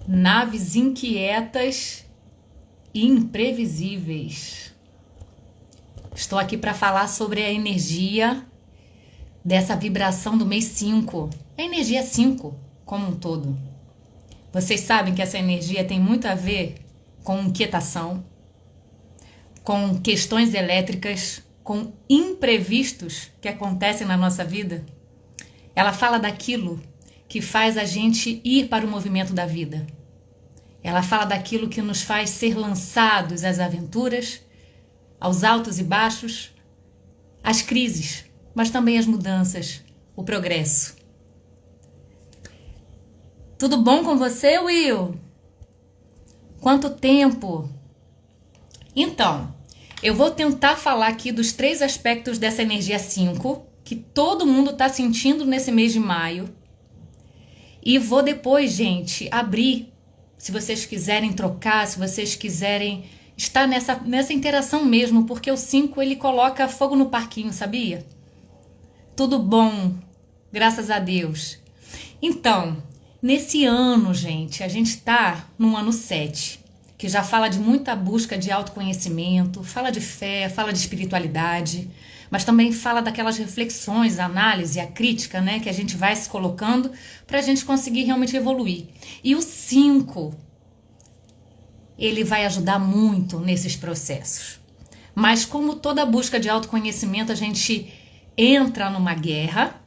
Naves inquietas e imprevisíveis. Estou aqui para falar sobre a energia dessa vibração do mês 5, a energia 5 como um todo. Vocês sabem que essa energia tem muito a ver com inquietação, com questões elétricas, com imprevistos que acontecem na nossa vida. Ela fala daquilo que faz a gente ir para o movimento da vida. Ela fala daquilo que nos faz ser lançados às aventuras, aos altos e baixos, às crises, mas também às mudanças, o progresso. Tudo bom com você, Will? Quanto tempo? Então, eu vou tentar falar aqui dos 3 aspectos dessa energia 5, que todo mundo está sentindo nesse mês de maio. E vou depois, gente, abrir, se vocês quiserem trocar, se vocês quiserem estar nessa interação mesmo, porque o 5 ele coloca fogo no parquinho, sabia? Tudo bom, graças a Deus. Então, nesse ano, gente, a gente está no ano 7, que já fala de muita busca de autoconhecimento, fala de fé, fala de espiritualidade, mas também fala daquelas reflexões, a análise, a crítica, né, que a gente vai se colocando para a gente conseguir realmente evoluir. E o 5, ele vai ajudar muito nesses processos. Mas como toda busca de autoconhecimento, a gente entra numa guerra,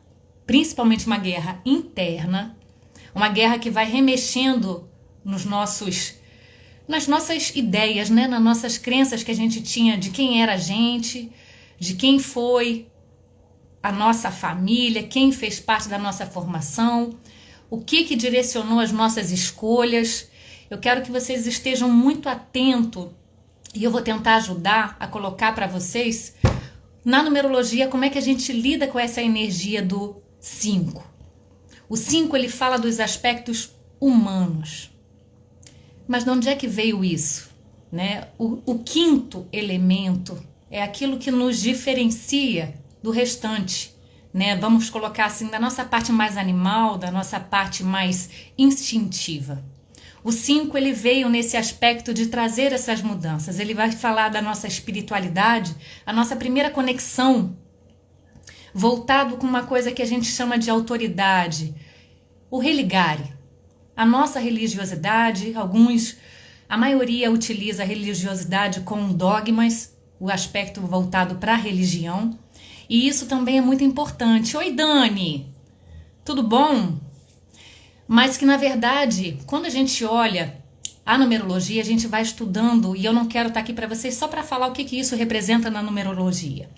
principalmente uma guerra interna, uma guerra que vai remexendo nas nossas ideias, né? Nas nossas crenças que a gente tinha de quem era a gente, de quem foi a nossa família, quem fez parte da nossa formação, o que direcionou as nossas escolhas. Eu quero que vocês estejam muito atentos e eu vou tentar ajudar a colocar para vocês na numerologia como é que a gente lida com essa energia do 5. O 5 ele fala dos aspectos humanos. Mas de onde é que veio isso? Né? O quinto elemento é aquilo que nos diferencia do restante. Né? Vamos colocar assim, da nossa parte mais animal, da nossa parte mais instintiva. O 5 ele veio nesse aspecto de trazer essas mudanças. Ele vai falar da nossa espiritualidade, a nossa primeira conexão, voltado com uma coisa que a gente chama de autoridade, o religare. A nossa religiosidade, a maioria utiliza a religiosidade com dogmas, o aspecto voltado para a religião, e isso também é muito importante. Oi, Dani, tudo bom? Mas que, na verdade, quando a gente olha a numerologia, a gente vai estudando, e eu não quero estar aqui para vocês só para falar o que isso representa na numerologia.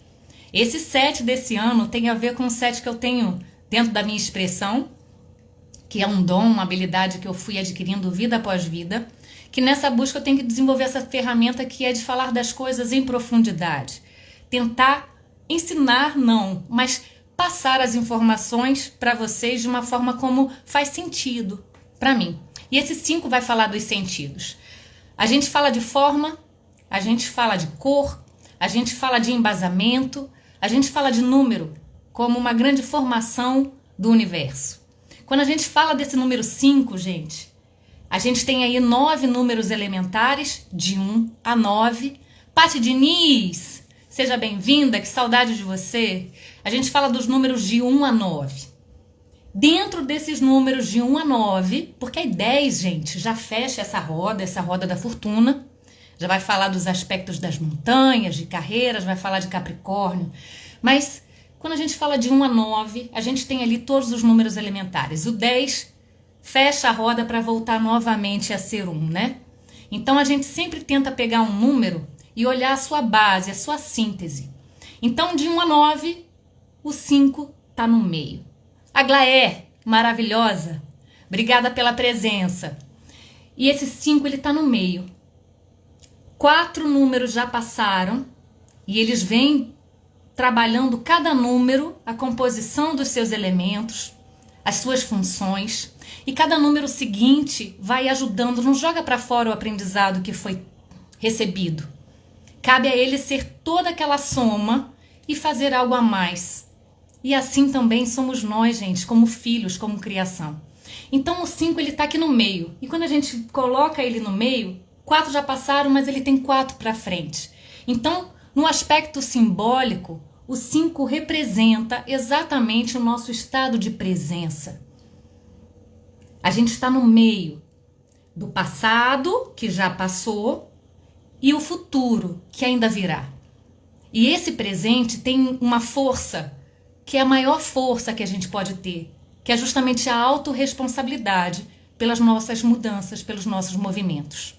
Esse 7 desse ano tem a ver com o 7 que eu tenho dentro da minha expressão, que é um dom, uma habilidade que eu fui adquirindo vida após vida, que nessa busca eu tenho que desenvolver essa ferramenta que é de falar das coisas em profundidade. Tentar ensinar, não, mas passar as informações para vocês de uma forma como faz sentido para mim. E esse 5 vai falar dos sentidos. A gente fala de forma, a gente fala de cor, a gente fala de embasamento, a gente fala de número como uma grande formação do universo. Quando a gente fala desse número 5, gente, a gente tem aí 9 números elementares, de 1 a 9. Pati Diniz, seja bem-vinda, que saudade de você. A gente fala dos números de 1 a 9. Dentro desses números de 1 a 9, porque aí 10, gente, já fecha essa roda da fortuna, já vai falar dos aspectos das montanhas, de carreiras, vai falar de Capricórnio, mas quando a gente fala de 1 a 9, a gente tem ali todos os números elementares. O 10 fecha a roda para voltar novamente a ser 1, né? Então a gente sempre tenta pegar um número e olhar a sua base, a sua síntese. Então de 1 a 9, o 5 está no meio. A Glaé, maravilhosa, obrigada pela presença. E esse 5 ele está no meio. 4 números já passaram e eles vêm trabalhando cada número, a composição dos seus elementos, as suas funções, e cada número seguinte vai ajudando, não joga para fora o aprendizado que foi recebido. Cabe a ele ser toda aquela soma e fazer algo a mais. E assim também somos nós, gente, como filhos, como criação. Então o 5 ele está aqui no meio. E quando a gente coloca ele no meio, 4 já passaram, mas ele tem 4 para frente. Então, no aspecto simbólico, o 5 representa exatamente o nosso estado de presença. A gente está no meio do passado, que já passou, e o futuro, que ainda virá. E esse presente tem uma força, que é a maior força que a gente pode ter, que é justamente a autorresponsabilidade pelas nossas mudanças, pelos nossos movimentos.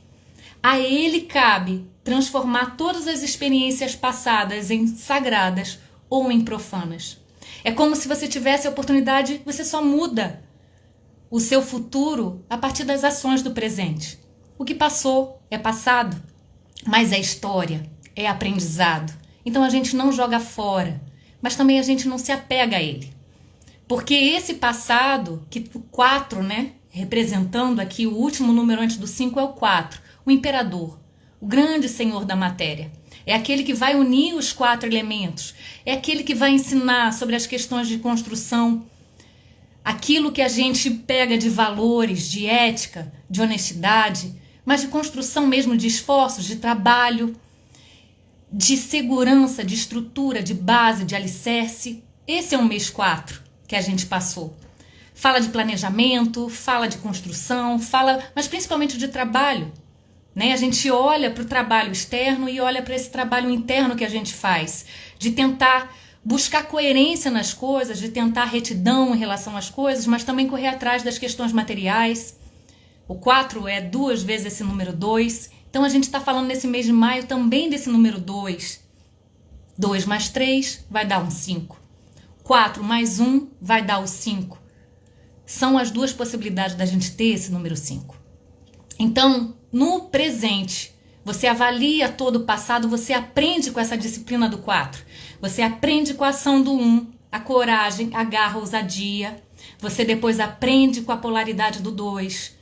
A ele cabe transformar todas as experiências passadas em sagradas ou em profanas. É como se você tivesse a oportunidade, você só muda o seu futuro a partir das ações do presente. O que passou é passado, mas é história, é aprendizado. Então a gente não joga fora, mas também a gente não se apega a ele. Porque esse passado, que o 4, né, representando aqui o último número antes do 5 é o 4, o imperador, o grande senhor da matéria. É aquele que vai unir os 4 elementos, é aquele que vai ensinar sobre as questões de construção, aquilo que a gente pega de valores, de ética, de honestidade, mas de construção mesmo de esforços, de trabalho, de segurança, de estrutura, de base, de alicerce. Esse é um mês 4 que a gente passou. Fala de planejamento, fala de construção, fala, mas principalmente de trabalho. Né? A gente olha para o trabalho externo e olha para esse trabalho interno que a gente faz, de tentar buscar coerência nas coisas, de tentar retidão em relação às coisas, mas também correr atrás das questões materiais. O 4 é 2 vezes esse número 2. Então a gente está falando nesse mês de maio também desse número 2. 2 mais 3 vai dar um 5. 4 mais 1 vai dar o 5. São as duas possibilidades da gente ter esse número 5. Então, no presente, você avalia todo o passado, você aprende com essa disciplina do 4. Você aprende com a ação do 1, a coragem, a garra, a ousadia. Você depois aprende com a polaridade do 2.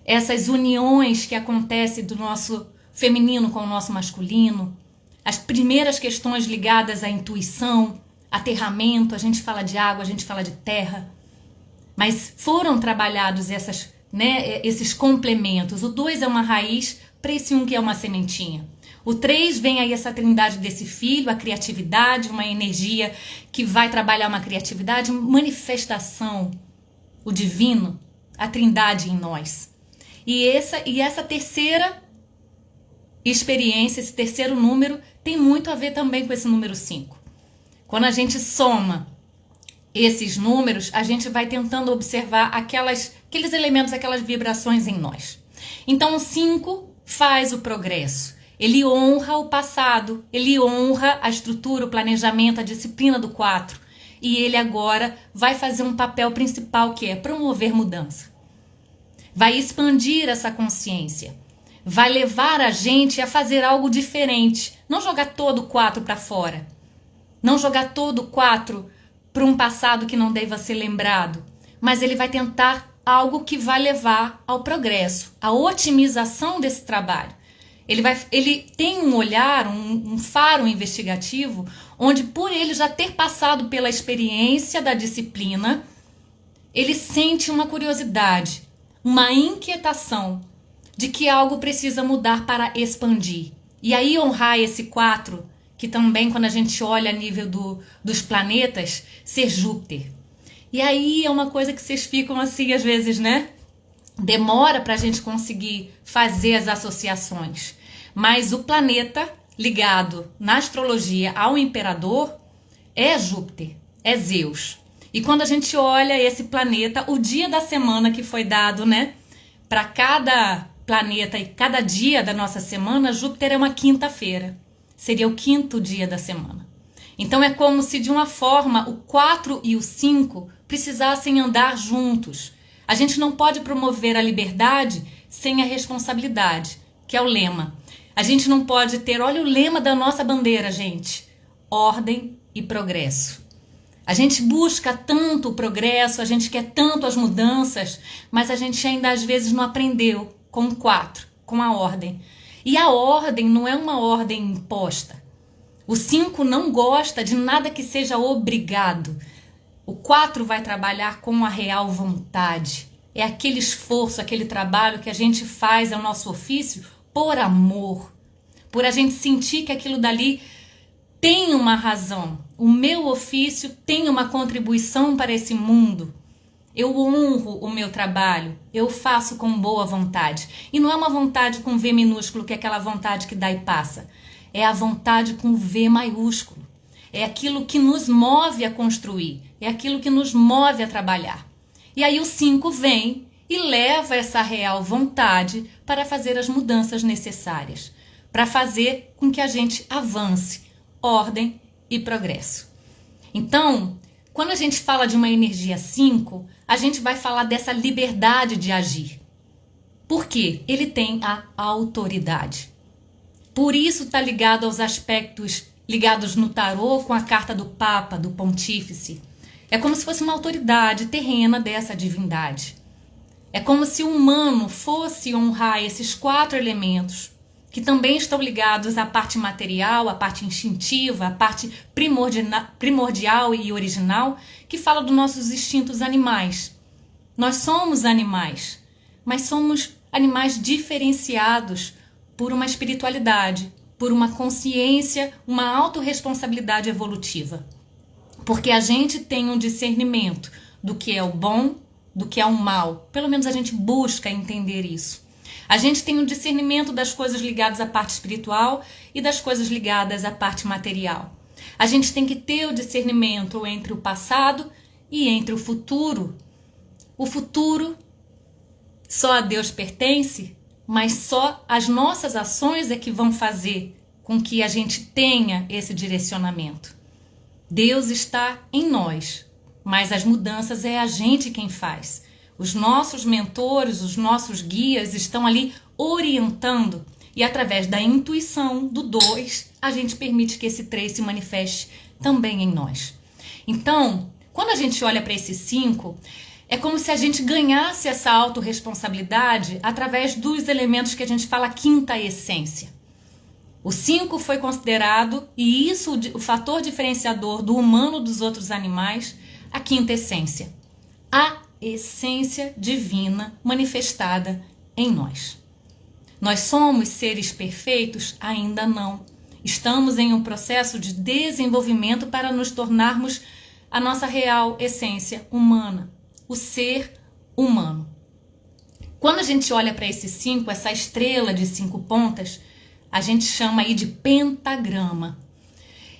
Essas uniões que acontecem do nosso feminino com o nosso masculino. As primeiras questões ligadas à intuição, aterramento, a gente fala de água, a gente fala de terra. Mas foram trabalhados esses complementos. O 2 é uma raiz para esse 1 que é uma sementinha. O 3 vem aí essa trindade desse filho, a criatividade, uma energia que vai trabalhar uma criatividade, manifestação, o divino, a trindade em nós. E essa terceira experiência, esse terceiro número, tem muito a ver também com esse número 5. Quando a gente soma esses números, a gente vai tentando observar aqueles elementos, aquelas vibrações em nós. Então o 5 faz o progresso. Ele honra o passado, ele honra a estrutura, o planejamento, a disciplina do 4. E ele agora vai fazer um papel principal que é promover mudança. Vai expandir essa consciência. Vai levar a gente a fazer algo diferente. Não jogar todo o 4 para fora. Não jogar todo o 4 para um passado que não deva ser lembrado. Mas ele vai tentar algo que vai levar ao progresso, à otimização desse trabalho. Ele tem um olhar, um faro investigativo, onde por ele já ter passado pela experiência da disciplina, ele sente uma curiosidade, uma inquietação de que algo precisa mudar para expandir. E aí honrar esse 4, que também quando a gente olha a nível dos planetas, ser Júpiter. E aí é uma coisa que vocês ficam assim às vezes, né? Demora para a gente conseguir fazer as associações. Mas o planeta ligado na astrologia ao imperador é Júpiter, é Zeus. E quando a gente olha esse planeta, o dia da semana que foi dado, né, para cada planeta e cada dia da nossa semana, Júpiter é uma quinta-feira. Seria o 5º dia da semana. Então é como se de uma forma o 4 e o 5 precisassem andar juntos. A gente não pode promover a liberdade sem a responsabilidade, que é o lema. A gente não pode ter, olha o lema da nossa bandeira, gente, ordem e progresso. A gente busca tanto o progresso, a gente quer tanto as mudanças, mas a gente ainda às vezes não aprendeu com o 4, com a ordem. E a ordem não é uma ordem imposta. O 5 não gosta de nada que seja obrigado. O 4 vai trabalhar com a real vontade. É aquele esforço, aquele trabalho que a gente faz, é o nosso ofício, por amor. Por a gente sentir que aquilo dali tem uma razão. O meu ofício tem uma contribuição para esse mundo. Eu honro o meu trabalho, eu faço com boa vontade. E não é uma vontade com V minúsculo, que é aquela vontade que dá e passa. É a vontade com V maiúsculo. É aquilo que nos move a construir, é aquilo que nos move a trabalhar. E aí o 5 vem e leva essa real vontade para fazer as mudanças necessárias, para fazer com que a gente avance, ordem e progresso. Então, quando a gente fala de uma energia 5, a gente vai falar dessa liberdade de agir. Por quê? Ele tem a autoridade. Por isso está ligado aos aspectos ligados no tarô com a carta do Papa, do Pontífice. É como se fosse uma autoridade terrena dessa divindade. É como se o humano fosse honrar esses 4 elementos, que também estão ligados à parte material, à parte instintiva, à parte primordial e original, que fala dos nossos instintos animais. Nós somos animais, mas somos animais diferenciados por uma espiritualidade, por uma consciência, uma autorresponsabilidade evolutiva. Porque a gente tem um discernimento do que é o bom, do que é o mal. Pelo menos a gente busca entender isso. A gente tem um discernimento das coisas ligadas à parte espiritual e das coisas ligadas à parte material. A gente tem que ter o discernimento entre o passado e entre o futuro. O futuro só a Deus pertence, mas só as nossas ações é que vão fazer com que a gente tenha esse direcionamento. Deus está em nós, mas as mudanças é a gente quem faz. Os nossos mentores, os nossos guias estão ali orientando e através da intuição do 2, a gente permite que esse 3 se manifeste também em nós. Então, quando a gente olha para esse 5, é como se a gente ganhasse essa autorresponsabilidade através dos elementos que a gente fala quinta essência. O 5 foi considerado, e isso o fator diferenciador do humano dos outros animais, a quinta essência. A essência divina manifestada em nós. Nós somos seres perfeitos? Ainda não. Estamos em um processo de desenvolvimento para nos tornarmos a nossa real essência humana, o ser humano. Quando a gente olha para esse 5, essa estrela de 5 pontas, a gente chama aí de pentagrama.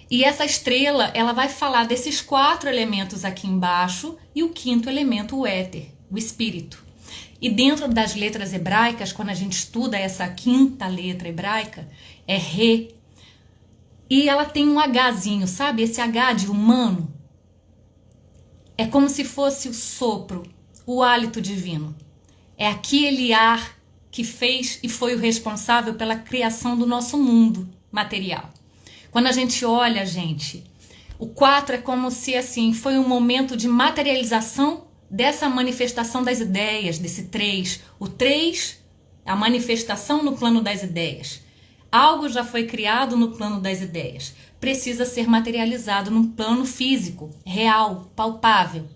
E essa estrela, ela vai falar desses 4 elementos aqui embaixo e o 5º elemento, o éter, o espírito. E dentro das letras hebraicas, quando a gente estuda essa 5ª letra hebraica, é Re. E ela tem um Hzinho, sabe? Esse H de humano. É como se fosse o sopro, o hálito divino. É aquele ar que fez e foi o responsável pela criação do nosso mundo material. Quando a gente olha, gente, o 4 é como se assim foi um momento de materialização dessa manifestação das ideias, desse 3. O 3, a manifestação no plano das ideias. Algo já foi criado no plano das ideias. Precisa ser materializado num plano físico, real, palpável.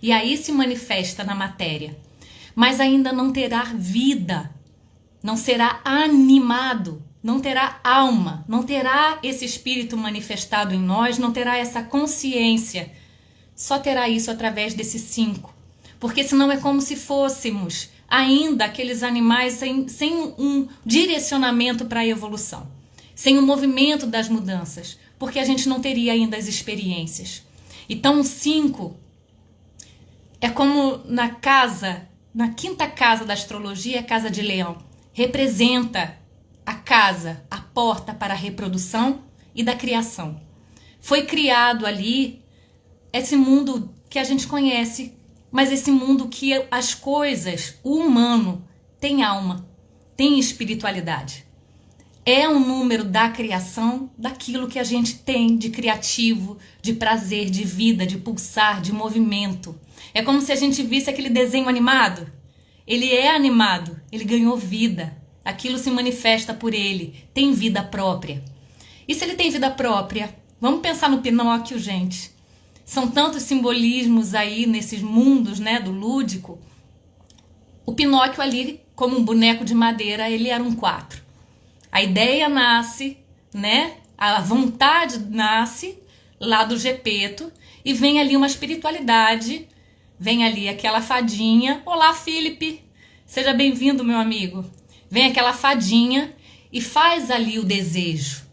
E aí se manifesta na matéria. Mas ainda não terá vida. Não será animado, não terá alma, não terá esse espírito manifestado em nós, não terá essa consciência. Só terá isso através desse 5. Porque senão é como se fôssemos ainda aqueles animais sem um direcionamento para a evolução, sem o movimento das mudanças, porque a gente não teria ainda as experiências. Então o 5 é como na 5ª casa da astrologia, a casa de Leão. Representa a casa, a porta para a reprodução e da criação. Foi criado ali esse mundo que a gente conhece, mas esse mundo que as coisas, o humano, tem alma, tem espiritualidade. É um número da criação, daquilo que a gente tem de criativo, de prazer, de vida, de pulsar, de movimento. É como se a gente visse aquele desenho animado. Ele é animado, ele ganhou vida, aquilo se manifesta por ele, tem vida própria. E se ele tem vida própria, vamos pensar no Pinóquio, gente. São tantos simbolismos aí nesses mundos, né, do lúdico. O Pinóquio ali, como um boneco de madeira, ele era um 4. A ideia nasce, né? A vontade nasce lá do Gepeto e vem ali uma espiritualidade, vem ali aquela fadinha. Olá, Felipe, seja bem-vindo, meu amigo. Vem aquela fadinha e faz ali o desejo.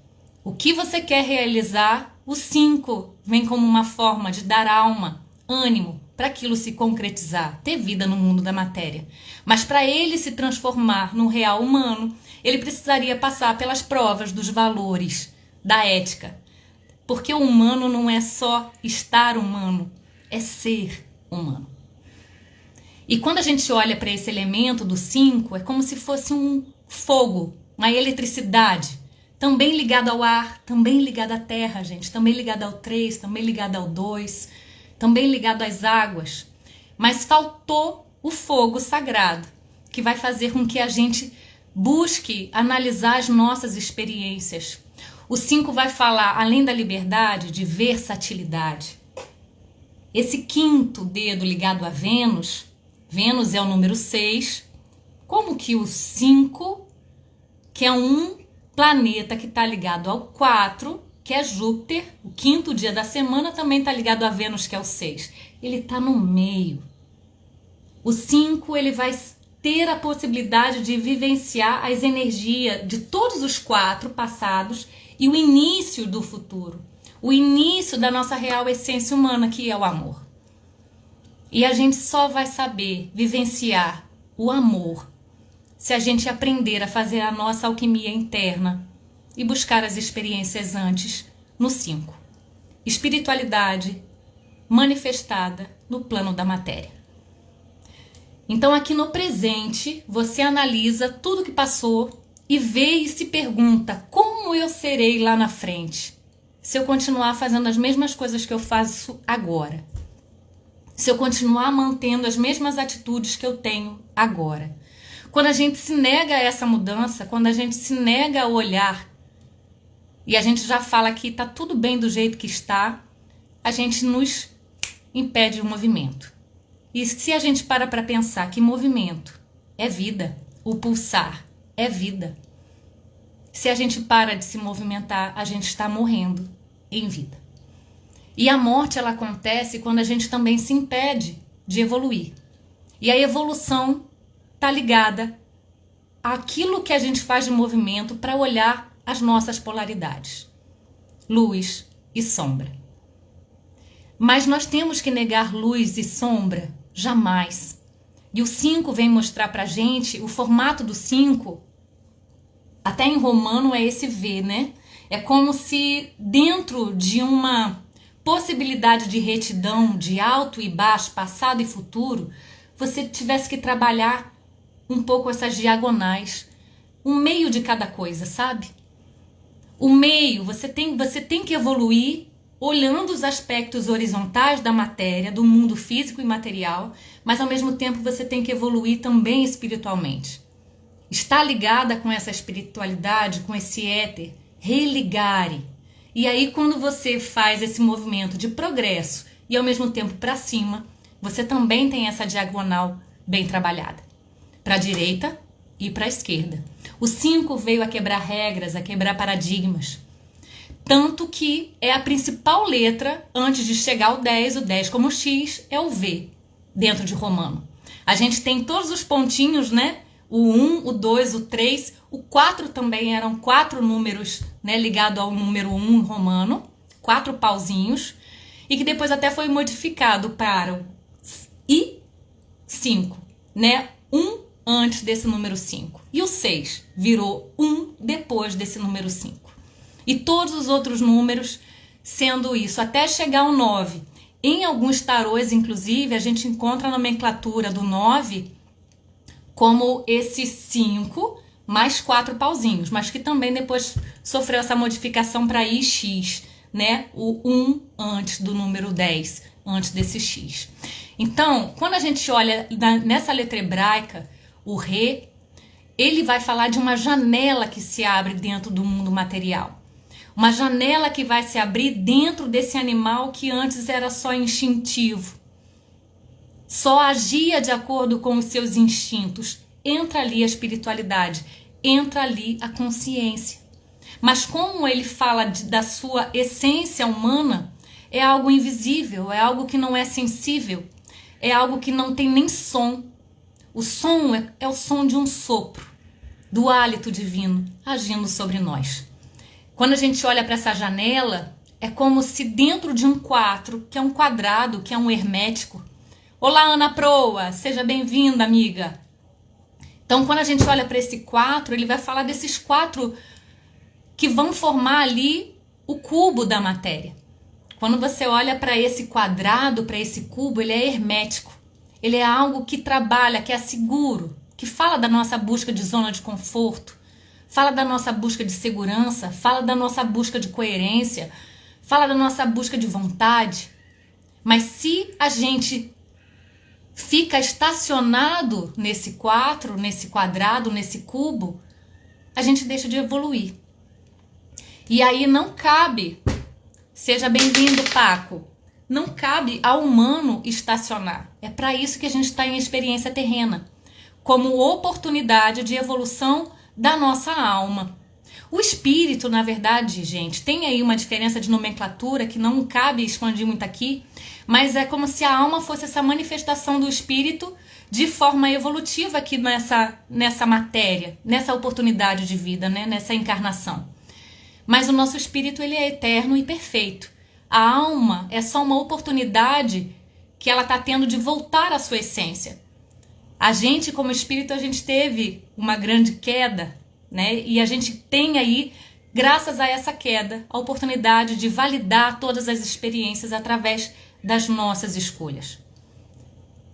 O que você quer realizar, o 5 vem como uma forma de dar alma, ânimo, para aquilo se concretizar, ter vida no mundo da matéria. Mas para ele se transformar num real humano, ele precisaria passar pelas provas dos valores, da ética. Porque o humano não é só estar humano, é ser humano. E quando a gente olha para esse elemento do 5, é como se fosse um fogo, uma eletricidade, também ligado ao ar, também ligado à terra, gente, também ligado ao 3, também ligado ao 2, também ligado às águas. Mas faltou o fogo sagrado, que vai fazer com que a gente busque analisar as nossas experiências. O 5 vai falar, além da liberdade, de versatilidade. Esse quinto dedo ligado a Vênus, Vênus é o número 6, como que o 5, que é um planeta que está ligado ao 4, que é Júpiter, o quinto dia da semana, também está ligado a Vênus, que é o 6. Ele está no meio. O 5, ele vai ter a possibilidade de vivenciar as energias de todos os 4 passados e o início do futuro. O início da nossa real essência humana, que é o amor. E a gente só vai saber vivenciar o amor se a gente aprender a fazer a nossa alquimia interna e buscar as experiências antes no 5. Espiritualidade manifestada no plano da matéria. Então aqui no presente você analisa tudo que passou e vê e se pergunta: como eu serei lá na frente? Se eu continuar fazendo as mesmas coisas que eu faço agora? Se eu continuar mantendo as mesmas atitudes que eu tenho agora? Quando a gente se nega a essa mudança, quando a gente se nega a olhar e a gente já fala que tá tudo bem do jeito que está, a gente nos impede o movimento. E se a gente para pensar que movimento é vida, o pulsar é vida, se a gente para de se movimentar, a gente está morrendo em vida. E a morte, ela acontece quando a gente também se impede de evoluir. E a evolução está ligada àquilo que a gente faz de movimento para olhar as nossas polaridades, luz e sombra. Mas nós temos que negar luz e sombra? Jamais. E o 5 vem mostrar pra gente, o formato do 5, até em romano é esse V, né? É como se dentro de uma possibilidade de retidão, de alto e baixo, passado e futuro, você tivesse que trabalhar um pouco essas diagonais, um meio de cada coisa, sabe? O meio, você tem que evoluir olhando os aspectos horizontais da matéria, do mundo físico e material, mas ao mesmo tempo você tem que evoluir também espiritualmente. Está ligada com essa espiritualidade, com esse éter, religare. E aí quando você faz esse movimento de progresso e ao mesmo tempo para cima, você também tem essa diagonal bem trabalhada, para a direita e para a esquerda. O 5 veio a quebrar regras, a quebrar paradigmas. Tanto que é a principal letra antes de chegar ao 10, o 10 como X é o V, dentro de romano. A gente tem todos os pontinhos, né? O 1, o 2, o 3, o 4 também eram 4 números, né, ligado ao número 1 em romano, 4 pauzinhos, e que depois até foi modificado para o I5, né? 1 antes desse número 5. E o 6 virou 1 depois desse número 5. E todos os outros números sendo isso, até chegar ao 9. Em alguns tarôs, inclusive, a gente encontra a nomenclatura do 9 como esse 5 mais 4 pauzinhos, mas que também depois sofreu essa modificação para IX, né? O 1 antes do número 10, antes desse X. Então, quando a gente olha nessa letra hebraica, o Re, ele vai falar de uma janela que se abre dentro do mundo material. Uma janela que vai se abrir dentro desse animal que antes era só instintivo. só agia de acordo com os seus instintos. Entra ali a espiritualidade, entra ali a consciência. Mas como ele fala da sua essência humana, é algo invisível, é algo que não é sensível, é algo que não tem nem som. O som é o som de um sopro, do hálito divino agindo sobre nós. Quando a gente olha para essa janela, é como se dentro de um 4, que é um quadrado, que é um hermético. Olá, Ana Proa, seja bem-vinda, amiga. Então, quando a gente olha para esse 4, ele vai falar desses 4 que vão formar ali o cubo da matéria. Quando você olha para esse quadrado, para esse cubo, ele é hermético. Ele é algo que trabalha, que é seguro, que fala da nossa busca de zona de conforto, fala da nossa busca de segurança, fala da nossa busca de coerência, fala da nossa busca de vontade. Mas se a gente fica estacionado nesse 4, nesse quadrado, nesse cubo, a gente deixa de evoluir. E aí não cabe, seja bem-vindo, Paco, não cabe ao humano estacionar. É para isso que a gente está em experiência terrena, como oportunidade de evolução da nossa alma. O espírito, na verdade, gente, tem aí uma diferença de nomenclatura que não cabe expandir muito aqui, mas é como se a alma fosse essa manifestação do espírito de forma evolutiva aqui nessa matéria, nessa oportunidade de vida, né? Nessa encarnação. Mas o nosso espírito, ele é eterno e perfeito. A alma é só uma oportunidade que ela está tendo de voltar à sua essência. A gente, como espírito, a gente teve uma grande queda, né? E a gente tem aí, graças a essa queda, a oportunidade de validar todas as experiências através das nossas escolhas.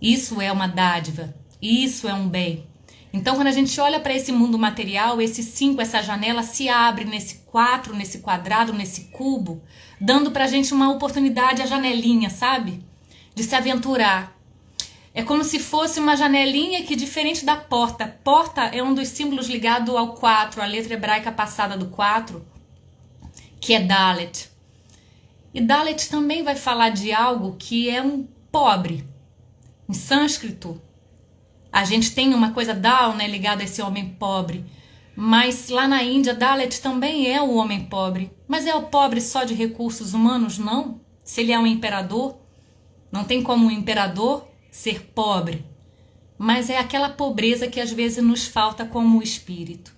Isso é uma dádiva, isso é um bem. Então, quando a gente olha para esse mundo material, esse 5, essa janela se abre nesse 4, nesse quadrado, nesse cubo, dando pra gente uma oportunidade, a janelinha, sabe? De se aventurar. É como se fosse uma janelinha que, diferente da porta, porta é um dos símbolos ligado ao 4, a letra hebraica passada do 4, que é Dalet. E Dalet também vai falar de algo que é um pobre. Em sânscrito, a gente tem uma coisa Dal, né, ligada a esse homem pobre. Mas lá na Índia, Dalet também é o homem pobre. Mas é o pobre só de recursos humanos? Não. Se ele é um imperador, não tem como um imperador ser pobre. Mas é aquela pobreza que às vezes nos falta como espírito.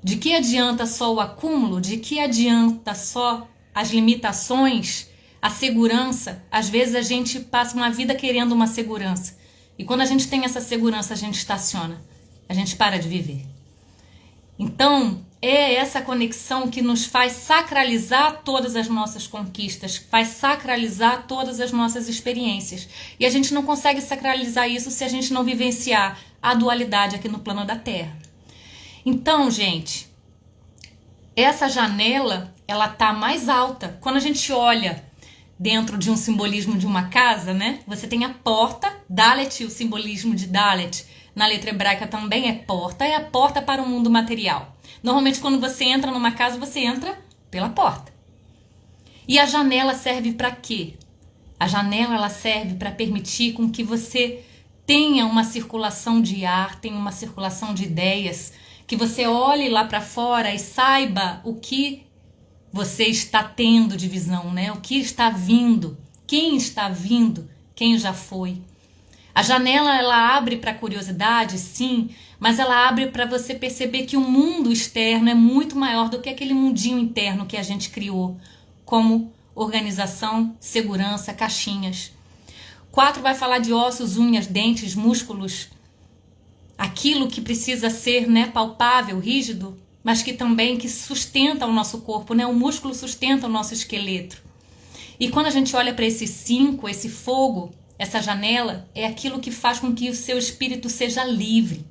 De que adianta só o acúmulo? De que adianta só as limitações, a segurança? Às vezes a gente passa uma vida querendo uma segurança. E quando a gente tem essa segurança, a gente estaciona. A gente para de viver. Então, é essa conexão que nos faz sacralizar todas as nossas conquistas, faz sacralizar todas as nossas experiências. E a gente não consegue sacralizar isso se a gente não vivenciar a dualidade aqui no plano da Terra. Então, gente, essa janela, ela tá mais alta. Quando a gente olha dentro de um simbolismo de uma casa, né? Você tem a porta, Dalet, o simbolismo de Dalet na letra hebraica também é a porta para o mundo material. Normalmente quando você entra numa casa, você entra pela porta. E a janela serve para quê? A janela, ela serve para permitir com que você tenha uma circulação de ar, tenha uma circulação de ideias, que você olhe lá para fora e saiba o que você está tendo de visão, né? O que está vindo, quem já foi. A janela, ela abre para curiosidade, sim, mas ela abre para você perceber que o mundo externo é muito maior do que aquele mundinho interno que a gente criou, como organização, segurança, caixinhas. 4 vai falar de ossos, unhas, dentes, músculos, aquilo que precisa ser, né, palpável, rígido, mas que também que sustenta o nosso corpo, né? O músculo sustenta o nosso esqueleto. E quando a gente olha para esse 5, esse fogo, essa janela, é aquilo que faz com que o seu espírito seja livre.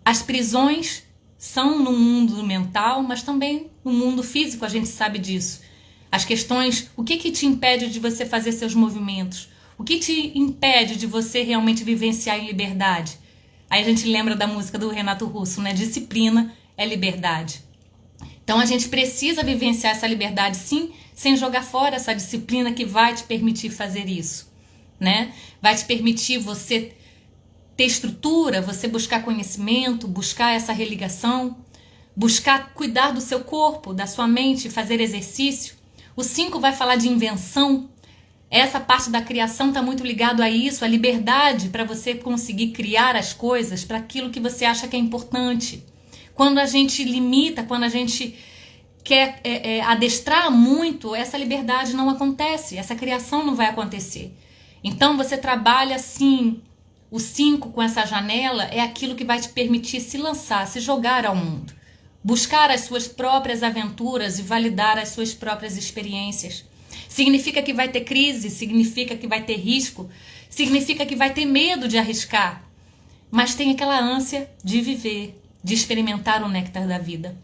As prisões são no mundo mental, mas também no mundo físico, a gente sabe disso. As questões, o que te impede de você fazer seus movimentos? O que te impede de você realmente vivenciar em liberdade? Aí a gente lembra da música do Renato Russo, né? Disciplina é liberdade. Então a gente precisa vivenciar essa liberdade, sim, sem jogar fora essa disciplina que vai te permitir fazer isso, né? Vai te permitir você ter estrutura, você buscar conhecimento, buscar essa religação, buscar cuidar do seu corpo, da sua mente, fazer exercício. O 5 vai falar de invenção. Essa parte da criação está muito ligado a isso, a liberdade para você conseguir criar as coisas para aquilo que você acha que é importante. Quando a gente limita, quando a gente quer adestrar muito, essa liberdade não acontece, essa criação não vai acontecer. Então você trabalha assim, o 5 com essa janela é aquilo que vai te permitir se lançar, se jogar ao mundo. Buscar as suas próprias aventuras e validar as suas próprias experiências. Significa que vai ter crise, significa que vai ter risco, significa que vai ter medo de arriscar. Mas tem aquela ânsia de viver, de experimentar o néctar da vida.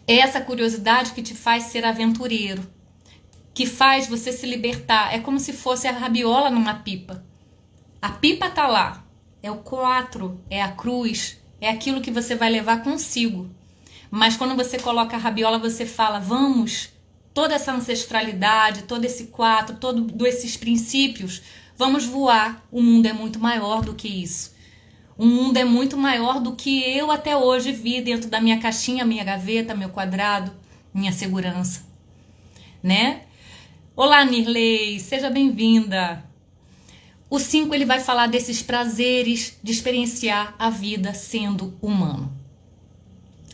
É essa curiosidade que te faz ser aventureiro, que faz você se libertar. É como se fosse a rabiola numa pipa. A pipa tá lá, é o 4, é a cruz, é aquilo que você vai levar consigo. Mas quando você coloca a rabiola, você fala, vamos, toda essa ancestralidade, todo esse 4, todos esses princípios, vamos voar. O mundo é muito maior do que isso. O mundo é muito maior do que eu até hoje vi dentro da minha caixinha, minha gaveta, meu quadrado, minha segurança, né? Olá, Nirley, seja bem-vinda. O 5 ele vai falar desses prazeres de experienciar a vida sendo humano.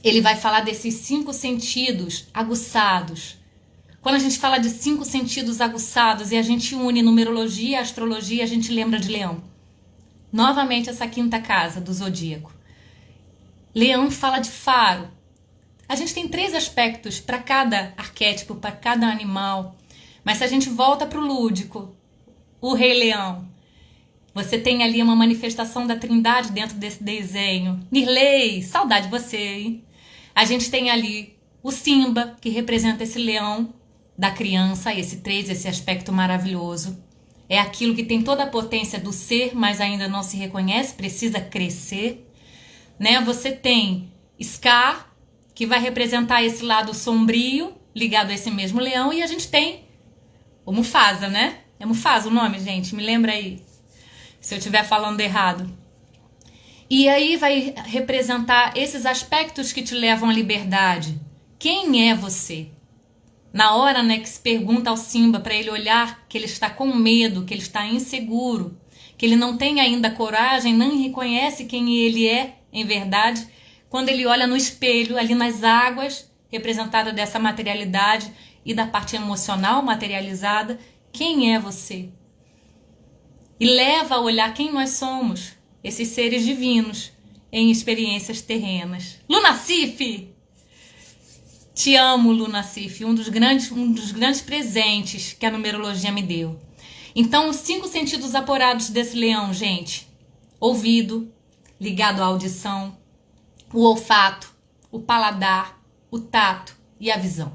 Ele vai falar desses 5 sentidos aguçados. Quando a gente fala de 5 sentidos aguçados e a gente une numerologia e astrologia, a gente lembra de Leão. Novamente essa 5ª casa do zodíaco. Leão fala de faro. A gente tem 3 aspectos para cada arquétipo, para cada animal. Mas se a gente volta para o lúdico, o Rei Leão, você tem ali uma manifestação da Trindade dentro desse desenho. Nirley, saudade de você, hein? A gente tem ali o Simba, que representa esse leão da criança, esse 3, esse aspecto maravilhoso. É aquilo que tem toda a potência do ser, mas ainda não se reconhece, precisa crescer, né? Você tem Scar, que vai representar esse lado sombrio, ligado a esse mesmo leão, e a gente tem o Mufasa, né? É Mufasa o nome, gente? Me lembra aí, se eu estiver falando errado. E aí vai representar esses aspectos que te levam à liberdade. Quem é você? Na hora, né, que se pergunta ao Simba para ele olhar que ele está com medo, que ele está inseguro, que ele não tem ainda coragem, não reconhece quem ele é em verdade, quando ele olha no espelho, ali nas águas, representada dessa materialidade e da parte emocional materializada, quem é você? E leva a olhar quem nós somos, esses seres divinos, em experiências terrenas. Lunacif! Te amo, Lunacif, um dos grandes presentes que a numerologia me deu. Então, os 5 sentidos apurados desse leão, gente. Ouvido, ligado à audição, o olfato, o paladar, o tato e a visão.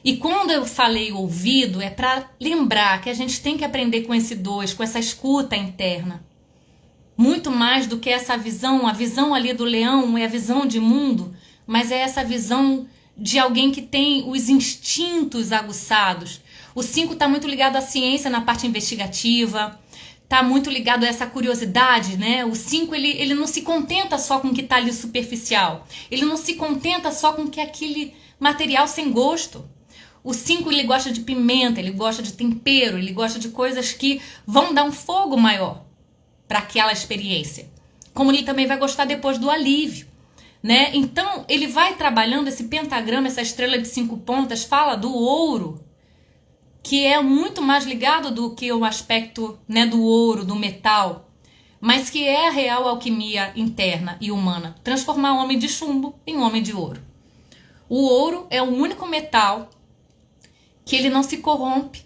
E quando eu falei ouvido, é para lembrar que a gente tem que aprender com esse 2, com essa escuta interna. Muito mais do que essa visão, a visão ali do leão é a visão de mundo, mas é essa visão de alguém que tem os instintos aguçados. O 5 está muito ligado à ciência na parte investigativa, está muito ligado a essa curiosidade, né? O 5 ele não se contenta só com o que está ali superficial, ele não se contenta só com que aquele material sem gosto. O 5 ele gosta de pimenta, ele gosta de tempero, ele gosta de coisas que vão dar um fogo maior para aquela experiência. Como ele também vai gostar depois do alívio, né? Então ele vai trabalhando esse pentagrama, essa estrela de 5 pontas, fala do ouro, que é muito mais ligado do que o aspecto, né, do ouro, do metal, mas que é a real alquimia interna e humana, transformar o homem de chumbo em homem de ouro. O ouro é o único metal que ele não se corrompe,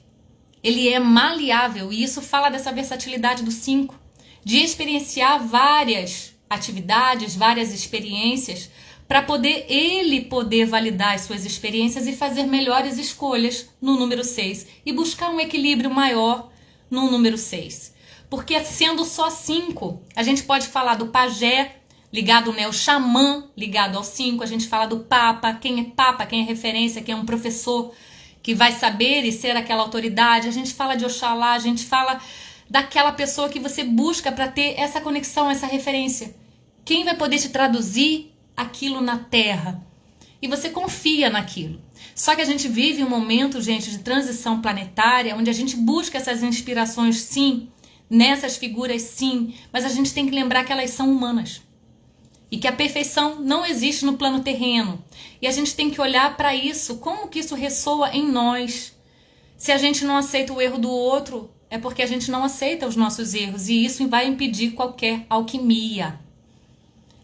ele é maleável, e isso fala dessa versatilidade do 5, de experienciar várias atividades, várias experiências, para ele poder validar as suas experiências e fazer melhores escolhas no número 6 e buscar um equilíbrio maior no número 6. Porque sendo só 5, a gente pode falar do pajé ligado, né, o xamã ligado ao 5, a gente fala do papa, quem é referência, quem é um professor que vai saber e ser aquela autoridade. A gente fala de Oxalá, a gente fala daquela pessoa que você busca para ter essa conexão, essa referência. Quem vai poder te traduzir aquilo na Terra? E você confia naquilo. Só que a gente vive um momento, gente, de transição planetária, onde a gente busca essas inspirações, sim, nessas figuras, sim, mas a gente tem que lembrar que elas são humanas. E que a perfeição não existe no plano terreno. E a gente tem que olhar para isso, como que isso ressoa em nós. Se a gente não aceita o erro do outro, é porque a gente não aceita os nossos erros. E isso vai impedir qualquer alquimia.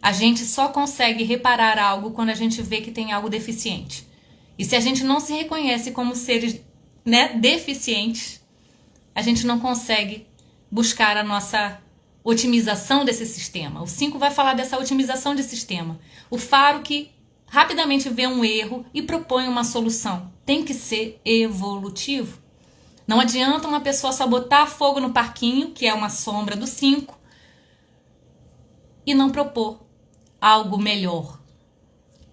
A gente só consegue reparar algo quando a gente vê que tem algo deficiente. E se a gente não se reconhece como seres, né, deficientes, a gente não consegue buscar a nossa otimização desse sistema. O 5 vai falar dessa otimização de sistema. O faro que rapidamente vê um erro e propõe uma solução. Tem que ser evolutivo. Não adianta uma pessoa só botar fogo no parquinho, que é uma sombra do 5, e não propor algo melhor.